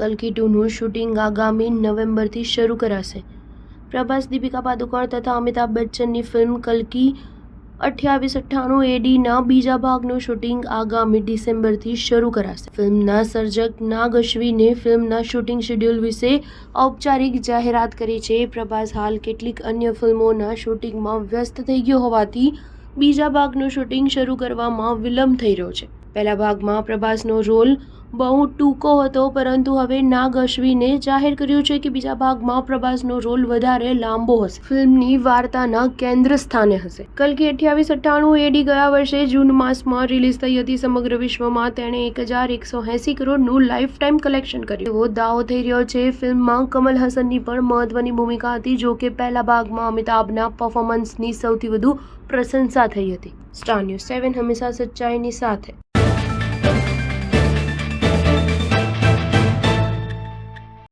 કલ્કી 2નું shooting આગામી નવેમ્બરથી શરૂ કરાશે। પ્રભાસ, દીપિકા પાદુકોણ તથા અમિતાભ બચ્ચનની ફિલ્મ કલ્કી 2898 ADના બીજા ભાગનું શૂટિંગ આગામી ડિસેમ્બરથી શરૂ કરાશે। ફિલ્મના સર્જક નાગ અશ્વિને ફિલ્મના શૂટિંગ શેડ્યુલ વિશે ઔપચારિક જાહેરાત કરી છે। પ્રભાસ હાલ કેટલીક અન્ય ફિલ્મોના શૂટિંગમાં વ્યસ્ત થઈ ગયો હોવાથી બીજા ભાગનું શૂટિંગ શરૂ કરવામાં વિલંબ થઈ રહ્યો છે। પહેલા ભાગમાં પ્રભાસનો રોલ બહુ ટૂંકો હતો, પરંતુ હવે નાગ અશ્વિને જાહેર કર્યું છે કે બીજા ભાગમાં પ્રભાસનો રોલ વધારે લાંબો હશે, ફિલ્મની વાર્તાના કેન્દ્ર સ્થાને હશે। કલ્કી 2898 AD ગયા વર્ષે જૂન માસમાં રિલીઝ થઈ હતી। સમગ્ર વિશ્વમાં તેણે 1180 કરોડનું લાઈફ ટાઈમ કલેક્શન કર્યું એવો દાવો થઈ રહ્યો છે। ફિલ્મમાં કમલ હસનની પણ મહત્વની ભૂમિકા હતી, જો કે પહેલા ભાગમાં અમિતાભના પરફોર્મન્સની સૌથી વધુ પ્રશંસા થઈ હતી। સ્ટાર ન્યૂઝ 7 હંમેશા સચ્ચાઈની સાથે।